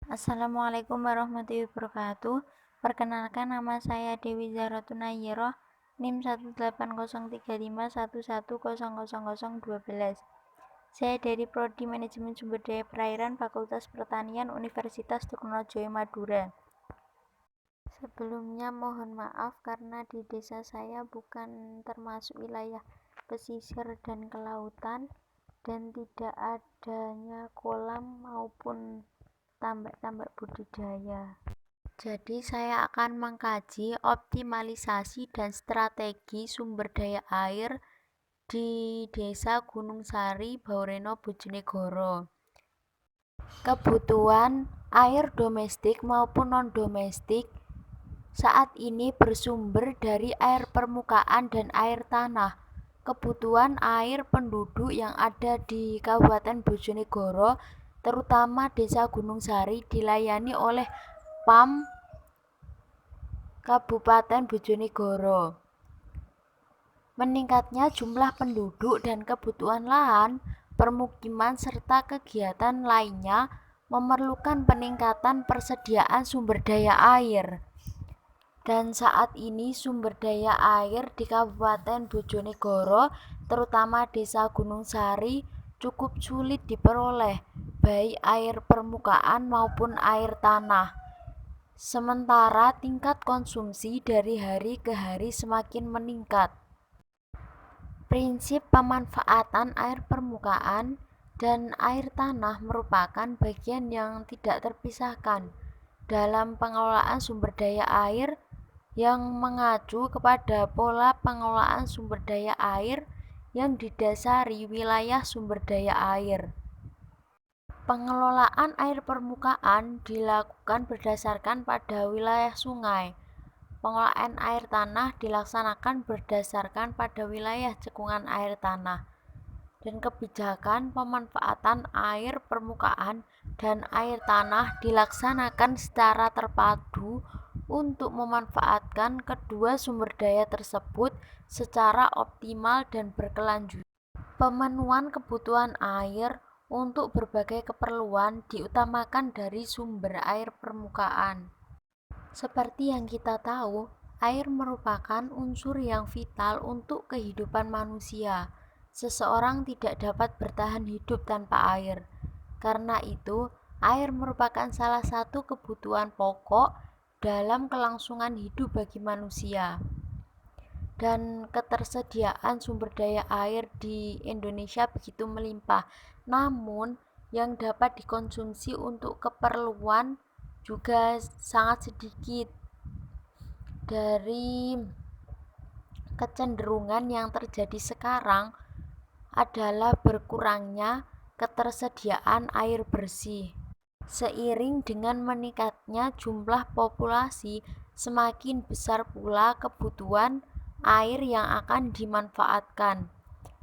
Assalamualaikum warahmatullahi wabarakatuh. Perkenalkan, nama saya Dewi Zahratun Nayyiroh, NIM 1803511000012. Saya dari Prodi Manajemen Sumber Daya Perairan Fakultas Pertanian Universitas Trunojoyo Madura. Sebelumnya mohon maaf karena di desa saya bukan termasuk wilayah pesisir dan kelautan dan tidak adanya kolam maupun tambak-tambak budidaya. Jadi saya akan mengkaji optimalisasi dan strategi sumber daya air di Desa Gunung Sari, Baureno, Bojonegoro. Kebutuhan air domestik maupun non-domestik saat ini bersumber dari air permukaan dan air tanah. Kebutuhan air penduduk yang ada di Kabupaten Bojonegoro, terutama Desa Gunung Sari, dilayani oleh PAM Kabupaten Bojonegoro. Meningkatnya jumlah penduduk dan kebutuhan lahan, permukiman serta kegiatan lainnya memerlukan peningkatan persediaan sumber daya air. Dan saat ini sumber daya air di Kabupaten Bojonegoro, terutama Desa Gunung Sari, cukup sulit diperoleh, baik air permukaan maupun air tanah. Sementara tingkat konsumsi dari hari ke hari semakin meningkat. Prinsip pemanfaatan air permukaan dan air tanah merupakan bagian yang tidak terpisahkan dalam pengelolaan sumber daya air yang mengacu kepada pola pengelolaan sumber daya air yang didasari wilayah sumber daya air. Pengelolaan air permukaan dilakukan berdasarkan pada wilayah sungai. Pengelolaan air tanah dilaksanakan berdasarkan pada wilayah cekungan air tanah. Dan kebijakan pemanfaatan air permukaan dan air tanah dilaksanakan secara terpadu untuk memanfaatkan kedua sumber daya tersebut secara optimal dan berkelanjutan. Pemenuhan kebutuhan air untuk berbagai keperluan diutamakan dari sumber air permukaan. Seperti yang kita tahu, air merupakan unsur yang vital untuk kehidupan manusia. Seseorang tidak dapat bertahan hidup tanpa air. Karena itu, air merupakan salah satu kebutuhan pokok dalam kelangsungan hidup bagi manusia. Dan ketersediaan sumber daya air di Indonesia begitu melimpah. Namun, yang dapat dikonsumsi untuk keperluan juga sangat sedikit. Dari kecenderungan yang terjadi sekarang adalah berkurangnya ketersediaan air bersih. Seiring dengan meningkatnya jumlah populasi, semakin besar pula kebutuhan air yang akan dimanfaatkan,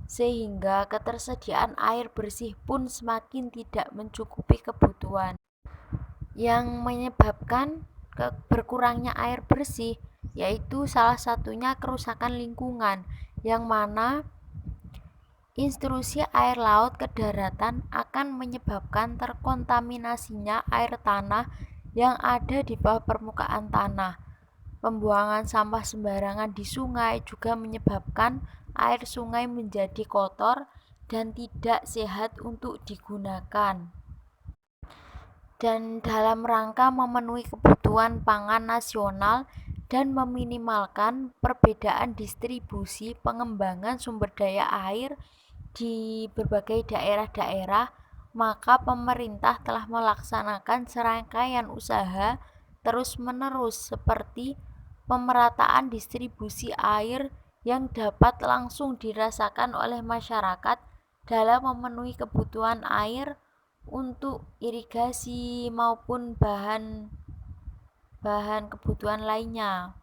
sehingga ketersediaan air bersih pun semakin tidak mencukupi kebutuhan. Yang menyebabkan berkurangnya air bersih yaitu salah satunya kerusakan lingkungan, yang mana intrusi air laut ke daratan akan menyebabkan terkontaminasinya air tanah yang ada di bawah permukaan tanah. Pembuangan sampah sembarangan di sungai juga menyebabkan air sungai menjadi kotor dan tidak sehat untuk digunakan. Dan dalam rangka memenuhi kebutuhan pangan nasional dan meminimalkan perbedaan distribusi pengembangan sumber daya air di berbagai daerah-daerah, maka pemerintah telah melaksanakan serangkaian usaha terus-menerus seperti pemerataan distribusi air yang dapat langsung dirasakan oleh masyarakat dalam memenuhi kebutuhan air untuk irigasi maupun bahan kebutuhan lainnya.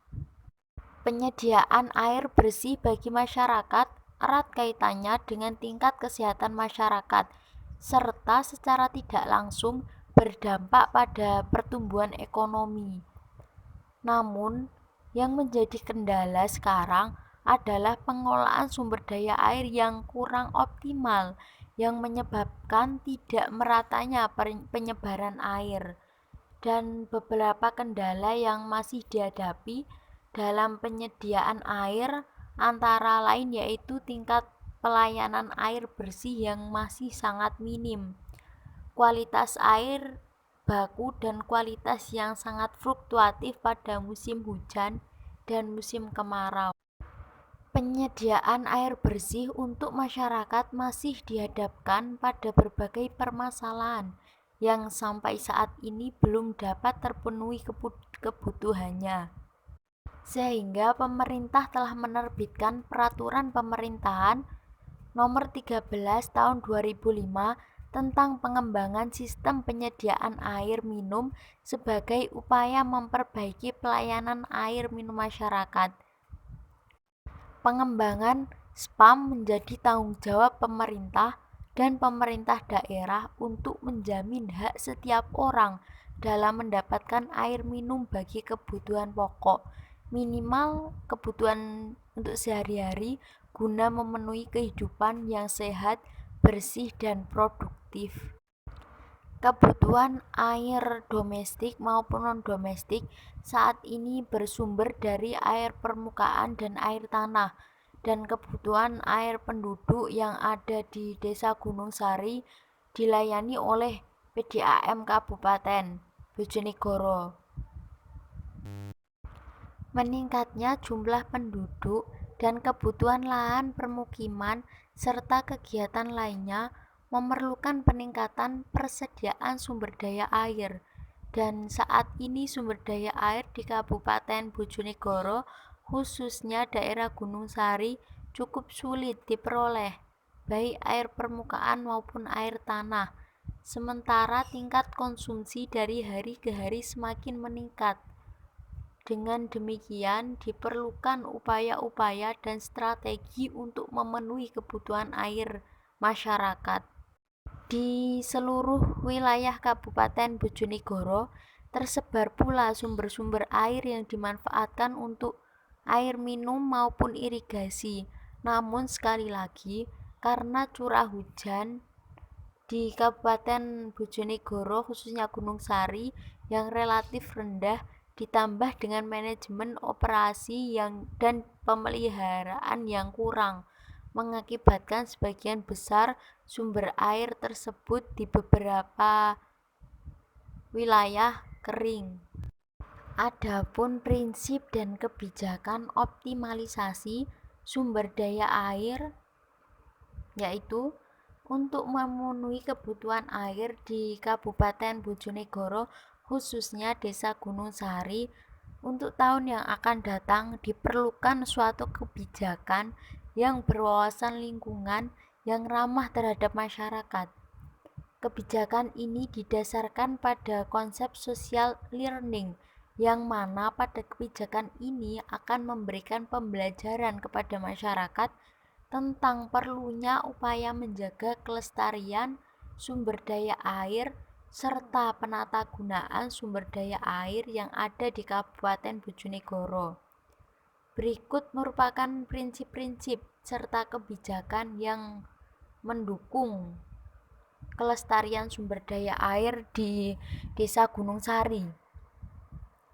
Penyediaan air bersih bagi masyarakat erat kaitannya dengan tingkat kesehatan masyarakat, serta secara tidak langsung berdampak pada pertumbuhan ekonomi. Namun, yang menjadi kendala sekarang adalah pengelolaan sumber daya air yang kurang optimal, yang menyebabkan tidak meratanya penyebaran air. dan beberapa kendala yang masih dihadapi dalam penyediaan air antara lain yaitu tingkat pelayanan air bersih yang masih sangat minim, kualitas air baku dan kualitas yang sangat fluktuatif pada musim hujan dan musim kemarau. Penyediaan air bersih untuk masyarakat masih dihadapkan pada berbagai permasalahan yang sampai saat ini belum dapat terpenuhi kebutuhannya. Sehingga pemerintah telah menerbitkan Peraturan Pemerintahan Nomor 13 Tahun 2005 tentang pengembangan sistem penyediaan air minum sebagai upaya memperbaiki pelayanan air minum masyarakat. Pengembangan SPAM menjadi tanggung jawab pemerintah dan pemerintah daerah untuk menjamin hak setiap orang dalam mendapatkan air minum bagi kebutuhan pokok, minimal kebutuhan untuk sehari-hari guna memenuhi kehidupan yang sehat, bersih, dan produktif. Kebutuhan air domestik maupun non-domestik saat ini bersumber dari air permukaan dan air tanah, dan kebutuhan air penduduk yang ada di Desa Gunung Sari dilayani oleh PDAM Kabupaten Bojonegoro. Meningkatnya jumlah penduduk dan kebutuhan lahan permukiman serta kegiatan lainnya memerlukan peningkatan persediaan sumber daya air, dan saat ini sumber daya air di Kabupaten Bojonegoro khususnya daerah Gunung Sari cukup sulit diperoleh, baik air permukaan maupun air tanah, sementara tingkat konsumsi dari hari ke hari semakin meningkat. Dengan demikian, diperlukan upaya-upaya dan strategi untuk memenuhi kebutuhan air masyarakat. Di seluruh wilayah Kabupaten Bojonegoro, tersebar pula sumber-sumber air yang dimanfaatkan untuk air minum maupun irigasi. Namun sekali lagi, karena curah hujan di Kabupaten Bojonegoro khususnya Gunung Sari yang relatif rendah ditambah dengan manajemen operasi dan pemeliharaan yang kurang, mengakibatkan sebagian besar sumber air tersebut di beberapa wilayah kering. Adapun prinsip dan kebijakan optimalisasi sumber daya air yaitu untuk memenuhi kebutuhan air di Kabupaten Bojonegoro khususnya Desa Gunung Sari untuk tahun yang akan datang diperlukan suatu kebijakan yang berwawasan lingkungan yang ramah terhadap masyarakat. Kebijakan ini didasarkan pada konsep social learning yang mana pada kebijakan ini akan memberikan pembelajaran kepada masyarakat tentang perlunya upaya menjaga kelestarian sumber daya air serta penatagunaan sumber daya air yang ada di Kabupaten Bojonegoro. Berikut merupakan prinsip-prinsip serta kebijakan yang mendukung kelestarian sumber daya air di Desa Gunung Sari.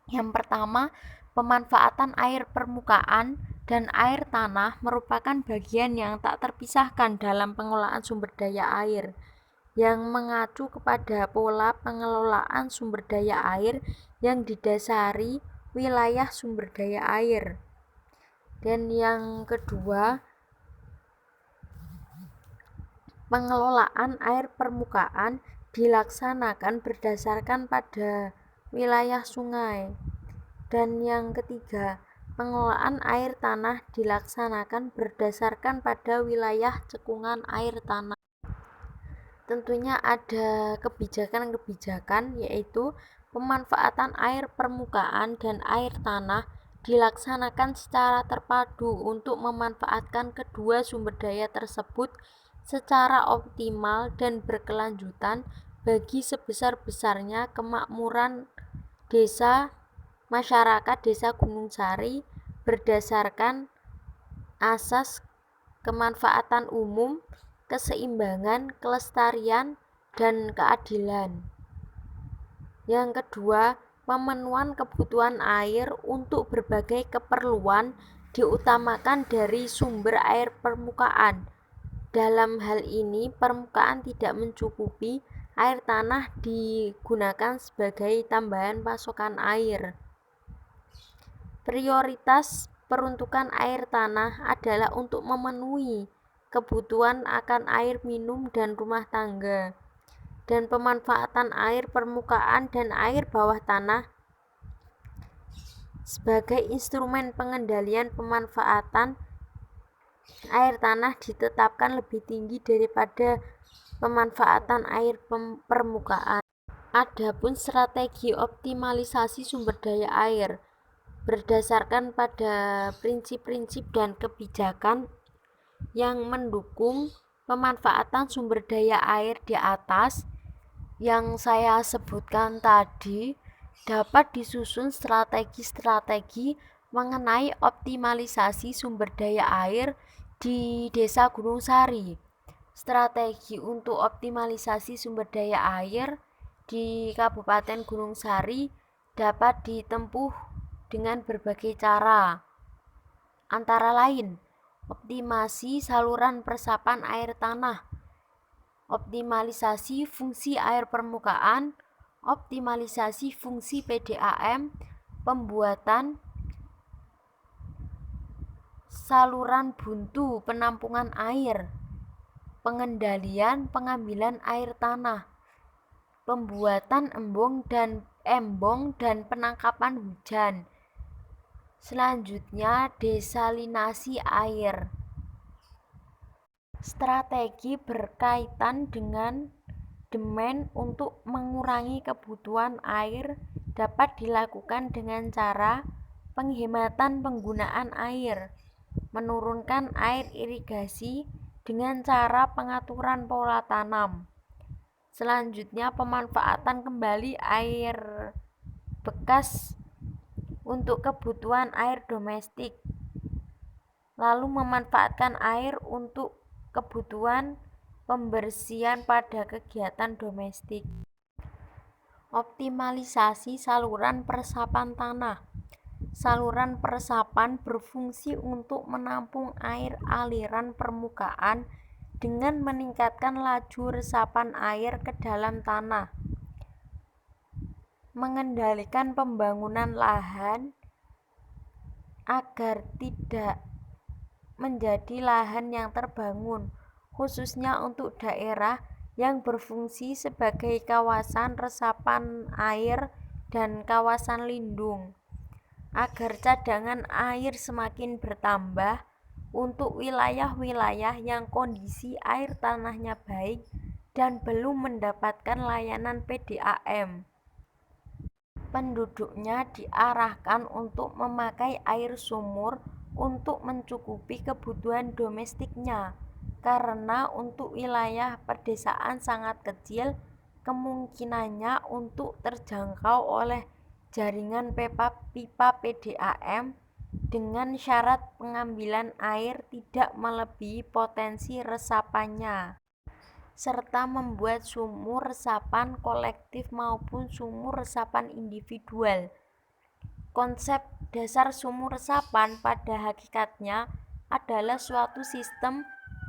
Yang pertama, pemanfaatan air permukaan dan air tanah merupakan bagian yang tak terpisahkan dalam pengelolaan sumber daya air, yang mengacu kepada pola pengelolaan sumber daya air yang didasari wilayah sumber daya air. Dan yang kedua, pengelolaan air permukaan dilaksanakan berdasarkan pada wilayah sungai. Dan yang ketiga, pengelolaan air tanah dilaksanakan berdasarkan pada wilayah cekungan air tanah. Tentunya ada kebijakan-kebijakan yaitu pemanfaatan air permukaan dan air tanah dilaksanakan secara terpadu untuk memanfaatkan kedua sumber daya tersebut secara optimal dan berkelanjutan bagi sebesar-besarnya kemakmuran desa masyarakat Desa Gunung Sari berdasarkan asas kemanfaatan umum, keseimbangan, kelestarian, dan keadilan. Yang kedua, pemenuhan kebutuhan air untuk berbagai keperluan diutamakan dari sumber air permukaan. Dalam hal ini, permukaan tidak mencukupi, air tanah digunakan sebagai tambahan pasokan air. Prioritas peruntukan air tanah adalah untuk memenuhi kebutuhan akan air minum dan rumah tangga, dan pemanfaatan air permukaan dan air bawah tanah sebagai instrumen pengendalian pemanfaatan air tanah ditetapkan lebih tinggi daripada pemanfaatan air permukaan. Adapun strategi optimalisasi sumber daya air berdasarkan pada prinsip-prinsip dan kebijakan yang mendukung pemanfaatan sumber daya air di atas yang saya sebutkan tadi, dapat disusun strategi-strategi mengenai optimalisasi sumber daya air di Desa Gunung Sari. Strategi untuk optimalisasi sumber daya air di Kabupaten Gunung Sari dapat ditempuh dengan berbagai cara, antara lain optimasi saluran peresapan air tanah, optimalisasi fungsi air permukaan, optimalisasi fungsi PDAM, pembuatan saluran buntu penampungan air, pengendalian pengambilan air tanah, pembuatan embung dan penangkapan hujan. Selanjutnya, desalinasi air. Strategi berkaitan dengan demand untuk mengurangi kebutuhan air dapat dilakukan dengan cara penghematan penggunaan air, menurunkan air irigasi dengan cara pengaturan pola tanam. Selanjutnya, pemanfaatan kembali air bekas untuk kebutuhan air domestik, lalu memanfaatkan air untuk kebutuhan pembersihan pada kegiatan domestik. Optimalisasi saluran peresapan tanah. Saluran peresapan berfungsi untuk menampung air aliran permukaan dengan meningkatkan laju resapan air ke dalam tanah, mengendalikan pembangunan lahan agar tidak menjadi lahan yang terbangun, khususnya untuk daerah yang berfungsi sebagai kawasan resapan air dan kawasan lindung, agar cadangan air semakin bertambah untuk wilayah-wilayah yang kondisi air tanahnya baik dan belum mendapatkan layanan PDAM. Penduduknya diarahkan untuk memakai air sumur untuk mencukupi kebutuhan domestiknya, karena untuk wilayah pedesaan sangat kecil kemungkinannya untuk terjangkau oleh jaringan pipa PDAM dengan syarat pengambilan air tidak melebihi potensi resapannya, serta membuat sumur resapan kolektif maupun sumur resapan individual. Konsep dasar sumur resapan pada hakikatnya adalah suatu sistem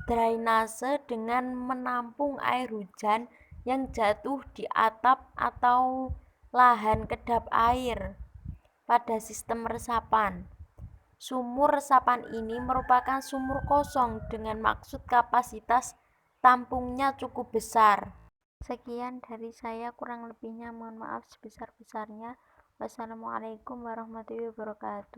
drainase dengan menampung air hujan yang jatuh di atap atau lahan kedap air pada sistem resapan. Sumur resapan ini merupakan sumur kosong dengan maksud kapasitas tampungnya cukup besar. Sekian dari saya, kurang lebihnya mohon maaf sebesar-besarnya. Wassalamualaikum warahmatullahi wabarakatuh.